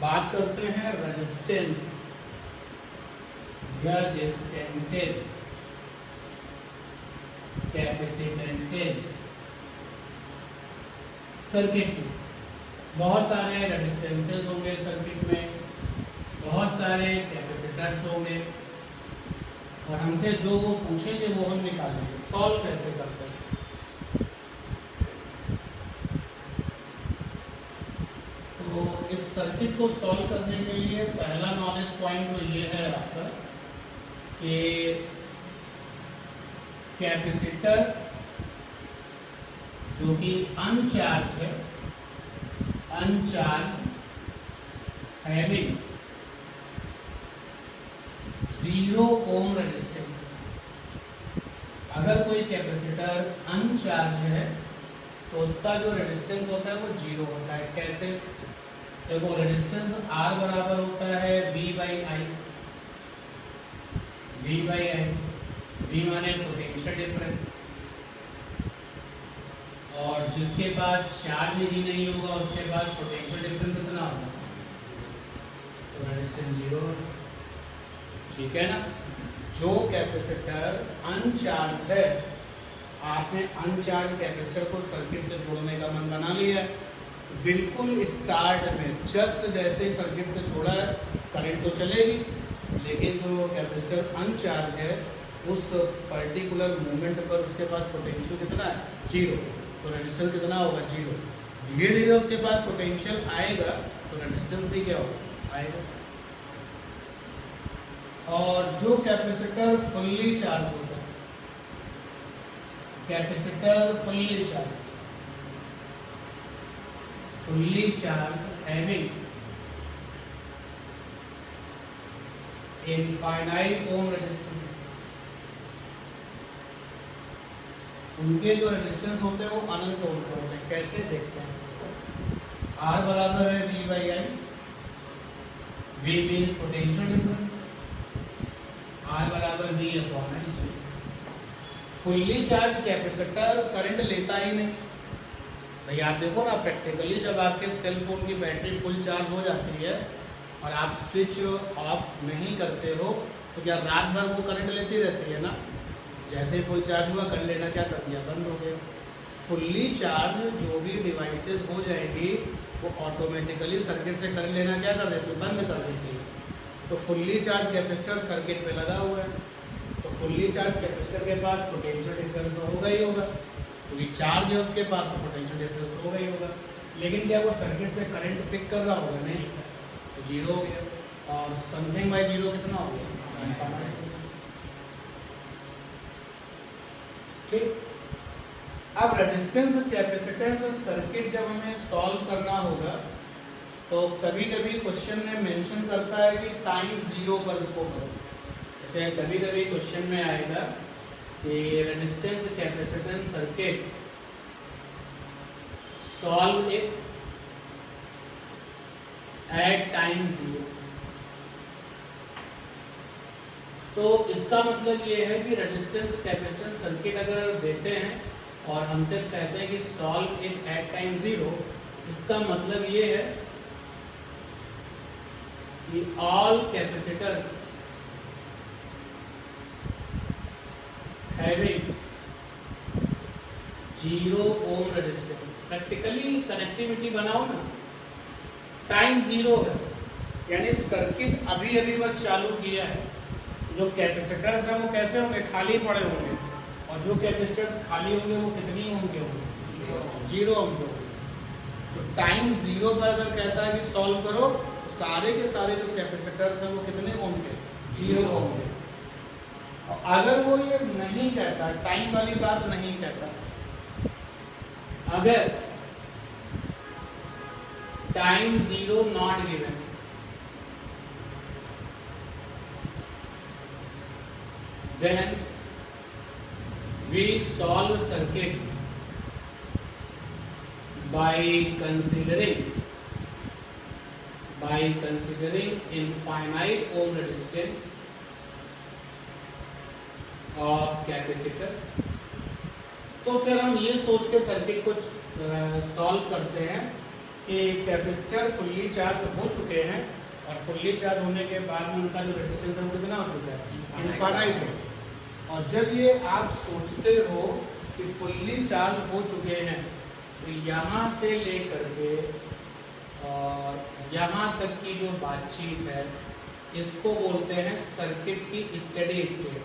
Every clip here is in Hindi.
बात करते हैं रेजिस्टेंसेस कैपेसिटेंसेस सर्किट में। बहुत सारे रेजिस्टेंसेस होंगे सर्किट में, बहुत सारे कैपेसिटर्स होंगे, और हमसे जो वो पूछेंगे वो हम निकालेंगे। सॉल्व कैसे करते हैं? तो इस सर्किट को सॉल्व करने के लिए पहला नॉलेज पॉइंट तो ये है आपका कि कैपेसिटर जो कि अनचार्ज है, अनचार्ज हैविंग 0 ओम रेजिस्टेंस। अगर कोई कैपेसिटर अनचार्ज है तो उसका जो रेजिस्टेंस होता है वो 0 होता है। कैसे? देखो, रेजिस्टेंस R बराबर होता है V बाई आई। V माने पोटेंशियल डिफरेंस, और जिसके पास चार्ज ही नहीं होगा उसके पास पोटेंशियल डिफरेंस कितना होगा? तो रेजिस्टेंस 0 है। ठीक है ना? जो कैपेसिटर अनचार्ज है, आपने अनचार्ज कैपेसिटर को सर्किट से जोड़ने का मन बना लिया है। बिल्कुल स्टार्ट में जस्ट जैसे ही सर्किट से जोड़ा है करंट तो चलेगी, लेकिन जो कैपेसिटर अनचार्ज है उस पर्टिकुलर मोमेंट पर उसके पास पोटेंशियल कितना है? 0। तो रेजिस्टेंस कितना होगा? 0। धीरे धीरे उसके पास पोटेंशियल आएगा तो रेजिस्टेंस भी क्या होगा? आएगा। और जो कैपेसिटर फुल्ली चार्ज होता है, capacitor fully charge having infinite ohm resistance, उनके जो रेजिस्टेंस होते हैं वो अनंत ओम के होते हैं। कैसे देखते हैं? R बराबर है V by I. V means potential difference, R बराबर V upon I. Fully charge capacitor current लेता ही नहीं। भाई आप देखो ना प्रैक्टिकली, जब आपके सेल फोन की बैटरी फुल चार्ज हो जाती है और आप स्विच ऑफ नहीं करते हो तो क्या रात भर वो करंट लेती रहती है ना? जैसे ही फुल चार्ज हुआ कर लेना क्या कर दिया? बंद हो गया। फुल्ली चार्ज जो भी डिवाइसेस हो जाएगी वो ऑटोमेटिकली सर्किट से करंट लेना क्या कर देती है? बंद कर देती है। तो फुल्ली चार्ज कैपेसिटर सर्किट पे लगा हुआ है, तो फुल्ली चार्ज कैपेसिटर के पास पोटेंशियल डिफरेंस तो होगा ही होगा, क्योंकि चार्ज है उसके पास तो पोटेंशियल डिफरेंस तो होगा ही होगा। लेकिन क्या वो सर्किट से करंट पिक कर रहा होगा? नहीं, तो 0 हो गया। और समथिंग बाय 0 कितना हो गया? ठीक। अब रेजिस्टेंस कैपेसिटेंस सर्किट जब हमें सॉल्व करना होगा तो कभी कभी क्वेश्चन में मेंशन करता है कि टाइम 0 पर इसको करो। जैसे कभी कभी क्वेश्चन में आएगा कि resistance capacitance circuit solve it at time 0। तो इसका मतलब ये है कि रेजिस्टेंस कैपेसिटेंस सर्किट अगर देते हैं और हमसे कहते हैं कि सॉल्व इट एट टाइम 0, इसका मतलब ये है कि all capacitors having 0 ohm resistance. Practically connectivity बनाओ ना, टाइम 0 है, यानी सर्किट अभी अभी बस चालू किया है। जो कैपेसिटर्स हैं वो कैसे होंगे? खाली पड़े होंगे, और जो कैपेसिटर्स खाली होंगे वो कितनी ओम के होंगे? 0 ओम के होंगे। तो टाइम 0 पर अगर कहता है कि सॉल्व करो, तो सारे के सारे जो कैपेसिटर्स हैं वो कितने ओम के? 0 ओम के। अगर वो ये नहीं कहता, टाइम वाली बात नहीं कहता, अगर time 0 not given, then we solve circuit by considering infinite ohm resistance of capacitors। तो फिर हम ये सोच के सर्किट को सॉल्व करते हैं कि कैपेसिटर फुल्ली चार्ज हो चुके हैं और फुल्ली चार्ज होने के बाद में उनका जो रेजिस्टेंस है वो कितना हो चुका है, इनफाइनाइट है। और जब ये आप सोचते हो कि फुल्ली चार्ज हो चुके हैं तो यहाँ से लेकर के और यहाँ तक की जो बातचीत है इसको बोलते हैं सर्किट की स्टेडी स्टेट।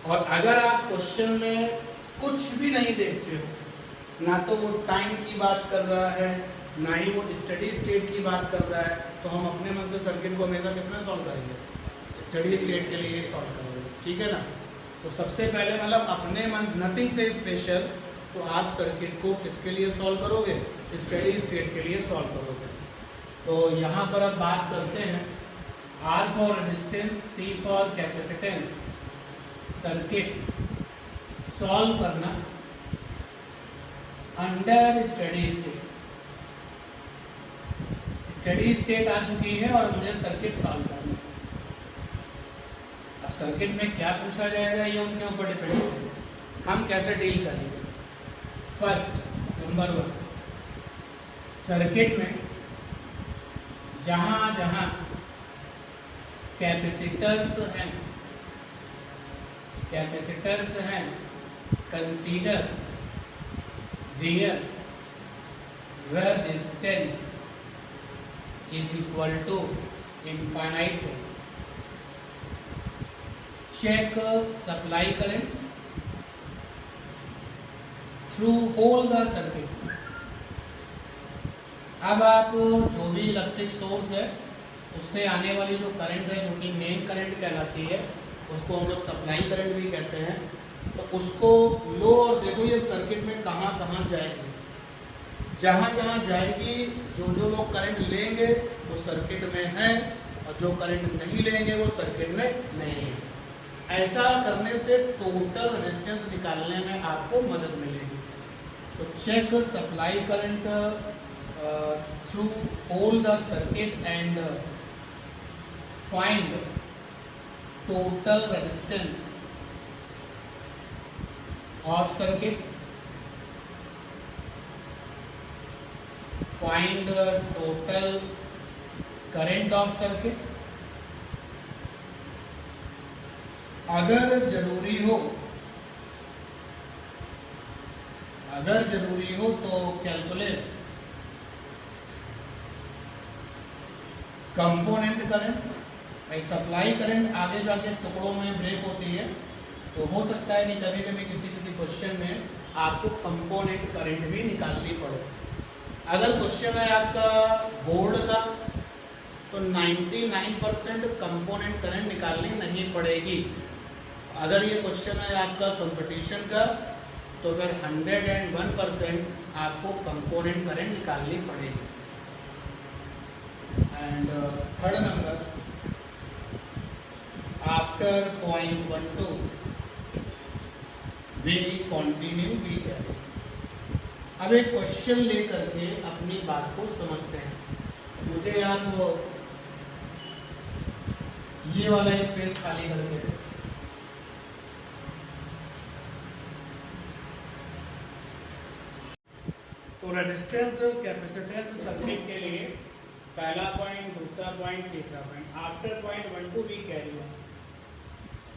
और अगर आप क्वेश्चन में कुछ भी नहीं देखते हो, ना तो वो टाइम की बात कर रहा है ना ही वो स्टेडी स्टेट की बात कर रहा है, तो हम अपने मन से सर्किट को हमेशा किसमें सॉल्व करेंगे, स्टेडी स्टेट के लिए सॉल्व करेंगे, ठीक है ना। तो सबसे पहले मतलब अपने मन, नथिंग से स्पेशल, तो आप सर्किट को किसके लिए सॉल्व करोगे, स्टेडी स्टेट के लिए सॉल्व करोगे। तो यहाँ पर अब बात करते हैं R for resistance, C for capacitance, circuit solve करना under steady state. Steady state आ चुकी है और मुझे सर्किट सॉल्व करना। अब सर्किट में क्या पूछा जाएगा ये उनके ऊपर डिपेंड करेगा, हम कैसे डील करेंगे। फर्स्ट नंबर 1, सर्किट में जहां जहां कैपेसिटर्स हैं, consider there resistance is equal to infinite. Check supply current through whole the circuit. अब आप जो भी इलेक्ट्रिक सोर्स है उससे आने वाली जो करंट है, जो कि मेन करंट कहलाती है, उसको हम लोग सप्लाई करंट भी कहते हैं, तो उसको लो और देखो ये सर्किट में कहाँ कहाँ जाएगी। जहाँ जहाँ जाएगी, जो जो लोग करंट लेंगे वो सर्किट में है और जो करंट नहीं लेंगे वो सर्किट में नहीं है। ऐसा करने से टोटल रेजिस्टेंस निकालने में आपको मदद मिलेगी। तो check supply current through whole the circuit and find total resistance of circuit, find total current of circuit. अगर जरूरी हो तो कैलकुलेट कंपोनेंट करंट। भाई सप्लाई करंट आगे जाके टुकड़ों में ब्रेक होती है, तो हो सकता है कि कभी कभी किसी क्वेश्चन में आपको कंपोनेंट करंट भी निकालनी पड़े। अगर क्वेश्चन है आपका बोर्ड का तो 99% कंपोनेंट करंट निकालनी नहीं पड़ेगी। अगर ये क्वेश्चन है आपका कंपटीशन का तो फिर 101% आपको कंपोनेंट करंट निकालनी पड़ेगी। And third number, after point 12 we continue we carry. अब एक क्वेश्चन लेकर के अपनी बात को समझते हैं। मुझे आप ये वाला स्पेस खाली करके दें। तो रेजिस्टेंस कैपेसिटेंस सर्किट के लिए पहला पॉइंट, दूसरा पॉइंट, तीसरा point. After point 12 we carry on.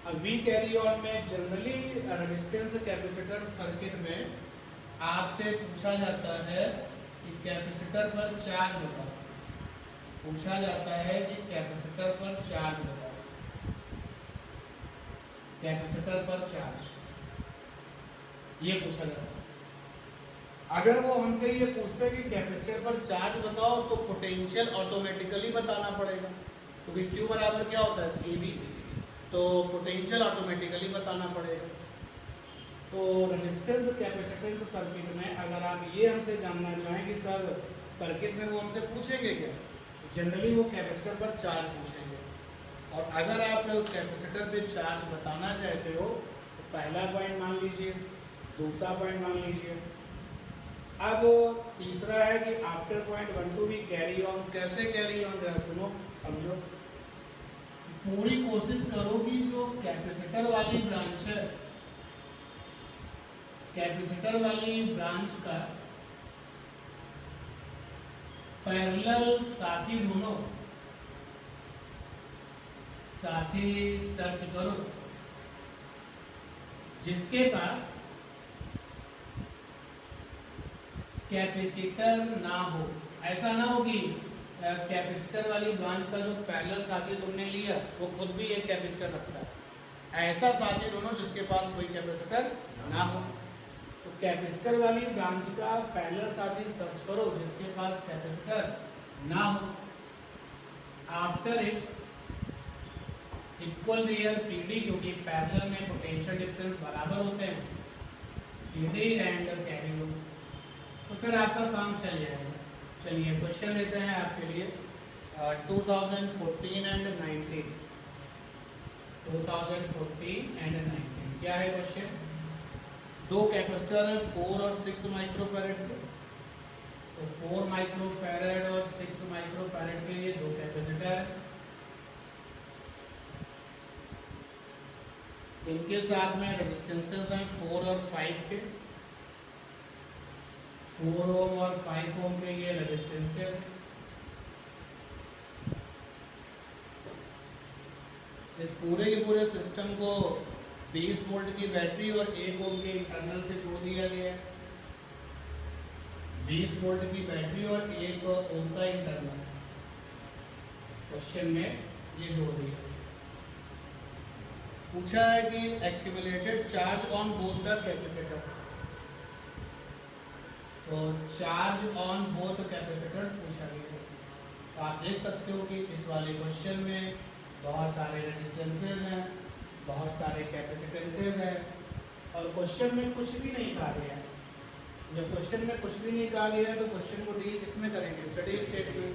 अब वी कैरी ऑन में जनरली रेजिस्टेंस कैपेसिटर सर्किट में आपसे पूछा जाता है कि कैपेसिटर पर चार्ज बताओ। पूछा जाता है कि कैपेसिटर पर चार्ज बताओ, कैपेसिटर पर चार्ज, ये पूछा जाता है। अगर वो हमसे ये पूछते कि कैपेसिटर पर चार्ज बताओ तो पोटेंशियल ऑटोमेटिकली बताना पड़ेगा, क्योंकि Q बराबर क्या होता है, CV, तो पोटेंशियल ऑटोमेटिकली बताना पड़ेगा। तो रेजिस्टेंस कैपेसिटेंस सर्किट में अगर आप ये हमसे जानना चाहें कि सर सर्किट में वो हमसे पूछेंगे क्या, जनरली वो कैपेसिटर पर चार्ज पूछेंगे। और अगर आप कैपेसिटर पे चार्ज बताना चाहते हो तो पहला पॉइंट मान लीजिए, दूसरा पॉइंट मान लीजिए। अब तीसरा है कि आफ्टर पॉइंट 12 भी कैरी ऑन। कैसे कैरी ऑन, जरा सुनो समझो। पूरी कोशिश करो कि जो कैपेसिटर वाली ब्रांच है, कैपेसिटर वाली ब्रांच का पैरेलल साथी ढूंढो, साथी सर्च करो जिसके पास कैपेसिटर ना हो। ऐसा ना हो कि कैपेसिटर वाली ब्रांच का जो पैरेलल साथी तुमने लिया वो खुद भी एक कैपेसिटर रखता है। ऐसा साथी ढूंढो जिसके पास कोई कैपेसिटर ना हो। तो कैपेसिटर वाली ब्रांच का पैरेलल साथी सर्च करो जिसके पास कैपेसिटर ना हो। After it equal their PD, क्योंकि पैरेलल में पोटेंशियल डिफरेंस बराबर होते हैं, पीडी एंड कैरी लो, तो फिर आपका काम चल जाएगा। चलिए क्वेश्चन लेते हैं आपके लिए 2014 एंड 19। 2014 एंड 19 क्या है क्वेश्चन? दो कैपेसिटर है 4 और 6 माइक्रोफैरड के, तो 4 माइक्रोफैरड और 6 माइक्रोफैरड के लिए दो कैपेसिटर है। इनके साथ में रेजिस्टेंसेस हैं 4 और 5 के, 4 ओम और 5 ओम के ये रेजिस्टेंसेस। इस पूरे के पूरे सिस्टम को 20 वोल्ट की बैटरी और 1 ओम के इंटरनल से जोड़ दिया गया है। 20 वोल्ट की बैटरी और 1 ओम का इंटरनल क्वेश्चन में ये जोड़ दिया। पूछा है कि accumulated charge on both the capacitors, तो चार्ज ऑन बोथ कैपेसिटर्स पूछा गया है। तो आप देख सकते हो कि इस वाले क्वेश्चन में बहुत सारे रेजिस्टेंसेस हैं, बहुत सारे कैपेसिटेंसेस हैं, और क्वेश्चन में कुछ भी नहीं कहा गया है। जब क्वेश्चन में कुछ भी नहीं कहा गया है तो क्वेश्चन को डील किसमें करेंगे? स्टडी स्टेट में।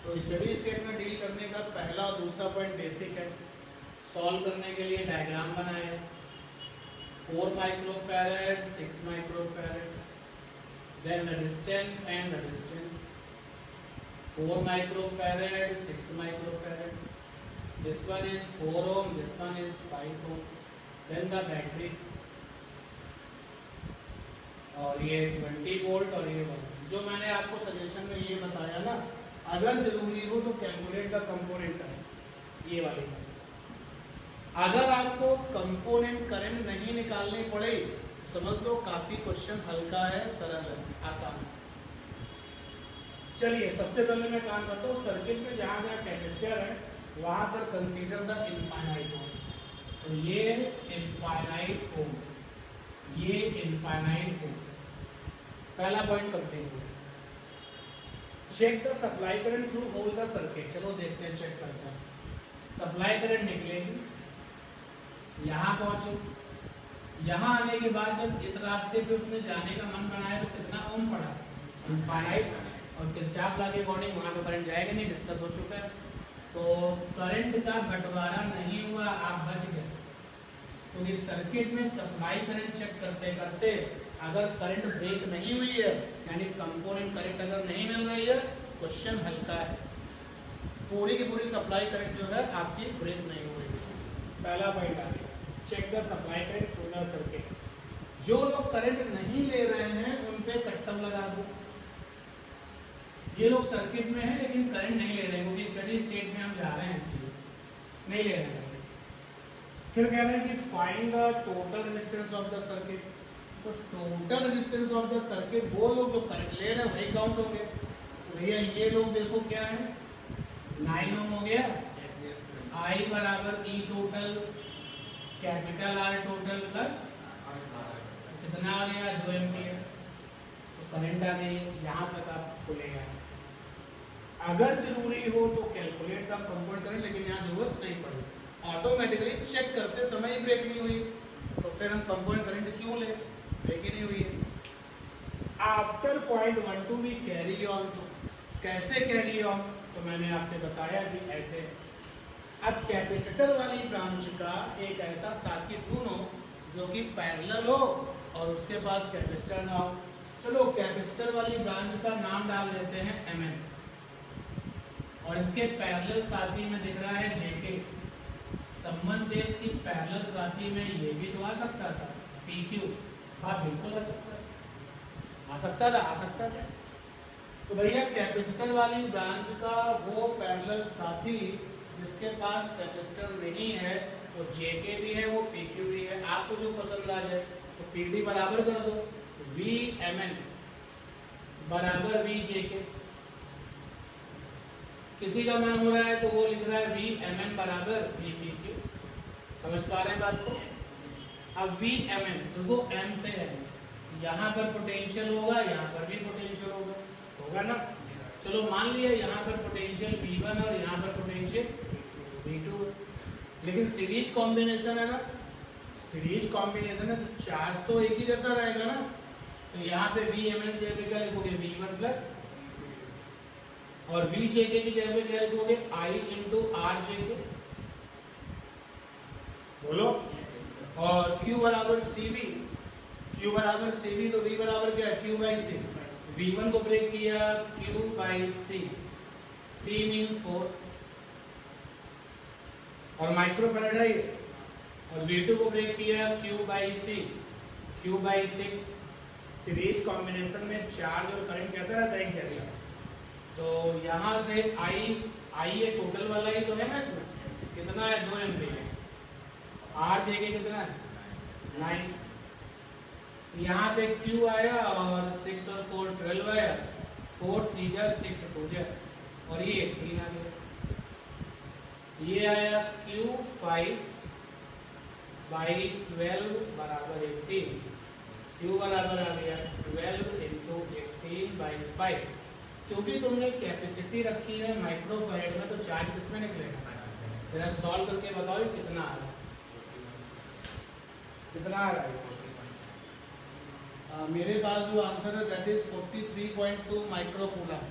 तो स्टडी स्टेट में डील करने का पहला और दूसरा पॉइंट बेसिक है। सॉल्व करने के लिए डायग्राम बनाए, 4 microfarad 6 microfarad, then resistance and resistance, 4 microfarad 6 microfarad, this one is 4 ohm, this one is 5 ohm, then the battery, और ये 20 वोल्ट और ये 1। जो मैंने आपको सजेशन में ये बताया ना, अगर जरूरी हो तो कैलकुलेट द कंपोनेंट करंट, ये वाली। अगर आपको कंपोनेंट करंट नहीं निकालनी पड़े समझ लो काफी क्वेश्चन हल्का है, सरल है, आसान है। चलिए सबसे पहले मैं काम करता हूँ, सर्किट में जहाँ जहाँ कैपेसिटर है वहां पर कंसीडर द इनफाइनाइट ओम। तो ये इनफाइनाइट ओम, ये इनफाइनाइट ओम। पहला पॉइंट कंप्लीट हो। Check the supply current through whole the circuit. चलो देखते हैं, चेक करते हैं। सप्लाई करंट निकलेगी, यहाँ पहुंचो, यहाँ आने के बाद जब इस रास्ते पे उसने जाने का मन बनाया तो कितना ओम पड़ा? इनफाइनाइट। और किरचॉफ लॉ के अकॉर्डिंग वहाँ पे करंट जाएगा नहीं, डिस्कस हो चुका है। तो करंट का बंटवारा नहीं हुआ, आप बच गए। तो इस सर्किट में सप्लाई करंट चेक करते करते अगर करंट ब्रेक नहीं हुई है, यानी कंपोनेंट करंट अगर नहीं मिल रही है, क्वेश्चन हल्का है। पूरी की पूरी सप्लाई करंट जो है आपकी ब्रेक नहीं हुई। पहला पॉइंट आ गया, check the supply current through the circuit. जो लोग करंट नहीं ले रहे हैं उन पे कट्टम लगा दो। ये लोग सर्किट में हैं लेकिन करंट नहीं ले रहे हैं, क्योंकि स्टडी स्टेट में हम जा रहे हैं इसलिए नहीं ले रहे हैं। फिर कह रहे हैं कि find the total resistance of the circuit. तो total resistance of the circuit वो लोग जो करंट ले रहे हैं वही काउंट होंगे। भैया ये लोग देखो क्या है, 9 ओम हो गया, आई बराबर E total capital R total plus कितना आ गया 2 एम्पियर। तो करंट आ गई, यहाँ तक आप खुलेगा। अगर जरूरी हो तो कैलकुलेट द कंपोनेंट करें, लेकिन यहाँ जरूरत नहीं पड़ी। ऑटोमेटिकली चेक करते समय ही ब्रेक नहीं हुई, तो फिर हम कंपोनेंट करंट क्यों ले, ब्रेक ही नहीं हुई है। After point 1 to be carry on. तो कैसे कैरी ऑन? तो मैंने आपसे बताया कि ऐसे। अब कैपेसिटर वाली ब्रांच का एक ऐसा साथी ढूंढो जो कि पैरेलल हो और उसके पास कैपेसिटर ना हो। चलो कैपेसिटर वाली ब्रांच का नाम डाल देते हैं Mn, और इसके पैरेलल साथी में दिख रहा है Jk। संबंध से इसकी पैरेलल साथी में ये भी तो आ सकता था PQ। हाँ बिल्कुल आ सकता था, आ सकता था। तो भैया कैपेसिटर वाली ब्रांच का वो पैरेलल साथी जिसके पास कैपेसिटर नहीं है, तो जेके भी है वो पीक्यू भी है, आपको जो पसंद आ जाए तो पीडी बराबर कर दो वी एम एन बराबर वी जेके। किसी का मन हो रहा है तो वो लिख रहा है वी एम एन बराबर वी पी क्यू। समझ पा रहे हैं बात को? अब वी एम एन देखो एम से है, यहाँ पर पोटेंशियल होगा, यहाँ पर भी पोटेंशियल होगा ना। चलो मान लिया यहाँ पर पोटेंशियल V1 और यहाँ पर पोटेंशियल V2, लेकिन सीरीज कॉम्बिनेशन है ना, सीरीज कॉम्बिनेशन है तो चार्ज तो एक ही जैसा रहेगा ना। तो यहाँ पे वी एम एन की जगह क्या लिखोगे V1 प्लस, और वी जेके की जगह क्या लिखोगे I इंटू आर जेके, बोलो। और Q बराबर CV, Q बराबर CV तो V बराबर क्या है Q बाई C। V1 को ब्रेक किया Q by C, C means 4 और माइक्रोफैराड है, और V2 को ब्रेक किया Q by C, Q by 6। Series combination में चार्ज और करंट कैसा रहता है, एक जैसा। तो यहाँ से I ये टोटल वाला ही तो है ना, इसमें कितना है 2 एम्पीयर, आर जेके कितना है 9। यहाँ से Q आया और 6 और 4 12 आया, 4 3 जा 6 2 जा, और ये 3 आ गया। ये आया Q5 बाई 12 बराबर 18, Q बराबर आ गया 12 इंटू 18 बाई 5। क्योंकि तुमने कैपेसिटी रखी है माइक्रोफैराड में, तो चार्ज किसमें निकलेगा, जरा सॉल्व करके बताओ कितना आ रहा है, कितना आ रहा है। मेरे पास जो आंसर है दैट इज 43.2 माइक्रोकूलम।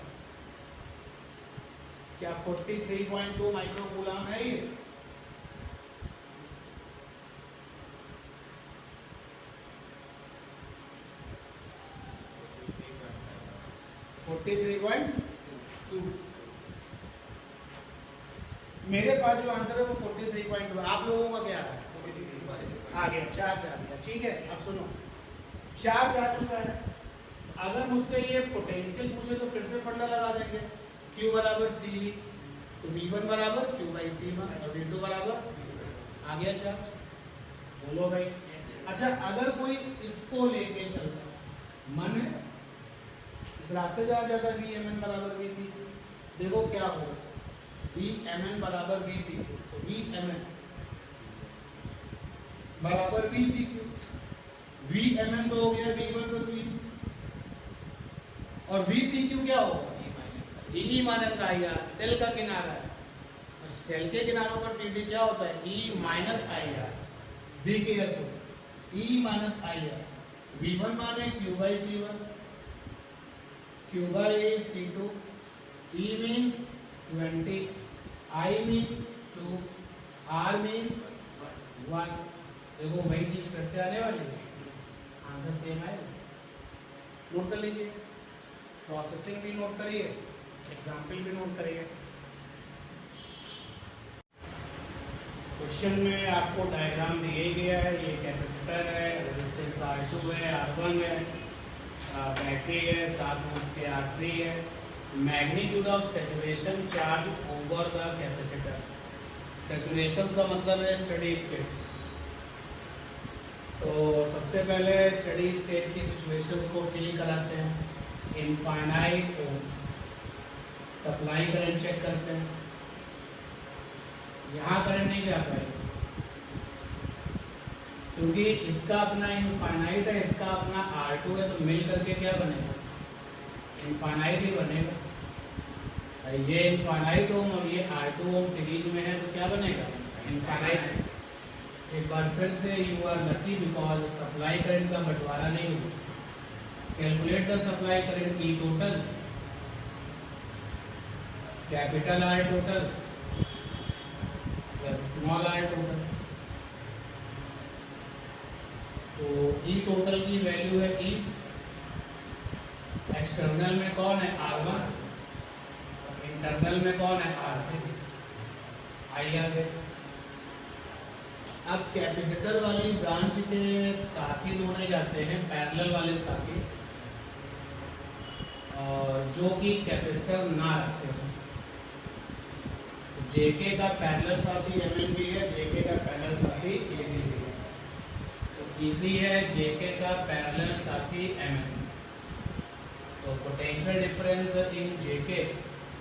क्या 43.2 माइक्रोकूलम है ये? मेरे पास जो आंसर है वो 43.2। आप लोगों का क्या है? आ गया, चार्ज आ गया। ठीक है, अब सुनो, चार्ज आ चुका है। अगर मुझसे ये पोटेंशियल पूछे तो फिर से फंडा लगा देंगे, Q बराबर CV, तो V1 बराबर Q बाई C1 और V2 बराबर आ गया चार्ज। बोलो भाई। अच्छा, अगर कोई इसको लेके चलता है, मन है इस रास्ते जा जाकर VMN बराबर VP, देखो क्या होगा, VMN बराबर VP, तो VMN बराबर VPQ, VMN तो हो गया V1 प्लस V2, और VPQ क्या होगा E माइनस IR, सेल का किनारा है, और सेल के किनारों पर PD क्या होता है E minus IR। Be careful, E minus IR, V1 माने Q by C1, Q by C2, E means 20, I means 2, R means 1। देखो वही चीज फिर से आने वाली है, आंसर सेम है। नोट कर लीजिए, प्रोसेसिंग भी नोट करिए, एग्जाम्पल भी नोट करिए। क्वेश्चन में आपको डायग्राम दिया गया है, ये कैपेसिटर है, रेजिस्टेंस R2 है, R1 है, बैटरी है, साथ में उसके R3 है। Magnitude of saturation charge over the capacitor. Saturation का मतलब है स्टेडी स्टेट। तो सबसे पहले स्टेडी स्टेट की सिचुएशंस को फील कराते हैं। इनफाइनाइट ओम सप्लाई करंट चेक करते हैं, यहाँ करंट नहीं जा पाएगा क्योंकि इसका अपना इनफाइनाइट है, इसका अपना R2 है, तो मिल करके क्या बनेगा इनफाइनाइट ही बनेगा। ये इनफाइनाइट ओम और ये R2 ओम सीरीज में है, तो क्या बनेगा इनफाइनाइट। एक बार फिर से you are lucky because supply current का बंटवारा नहीं हुआ। Calculate the supply current E total, capital R total plus small r total. तो ई टोटल की वैल्यू है E, एक्सटर्नल में कौन है R1, इंटरनल में कौन है R3। आई आ गए। अब कैपेसिटर वाली ब्रांच के साथी ढूंढे जाते हैं, पैरेलल वाले साथी। जो कि कैपेसिटर ना रखते हो। जेके का पैरेलल साथी एमएन भी है, जेके का पैरेलल साथी एबी भी है, तो इजी है जेके का पैरेलल साथी एमएन। तो पोटेंशियल डिफरेंस इन जेके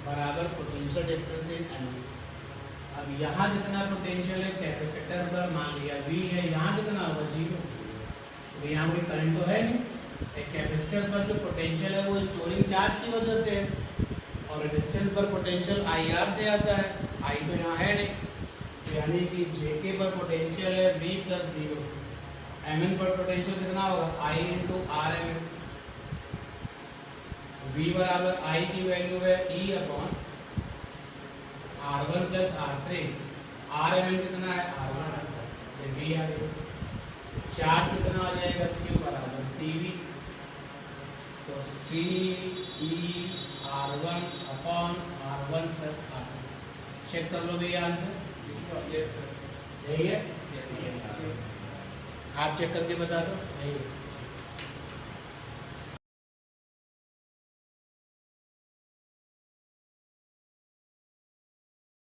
बराबर पोटेंशियल डिफरेंस इन एमएन। अब यहाँ कितना पोटेंशियल है कैपेसिटर पर, मान लिया V है, यहाँ कितना होगा 0, तो यहाँ कोई करंट तो है नहीं। एक कैपेसिटर पर जो पोटेंशियल है वो स्टोरिंग चार्ज की वजह से है, और रेजिस्टेंस पर पोटेंशियल IR से आता है, I तो यहाँ है नहीं, यानी कि JK पर पोटेंशियल है V + 0, MN पर पोटेंशियल कितना होगा I × RMN। V बराबर I की वैल्यू है E/R1 + R3, RMN कितना है R1, ये V आ गया। चार्ज कितना आ जाएगा Q बराबर CV, तो CE/R1 + R2। चेक कर लो भैया आंसर, यही है, आप चेक करके बता दो, यही है।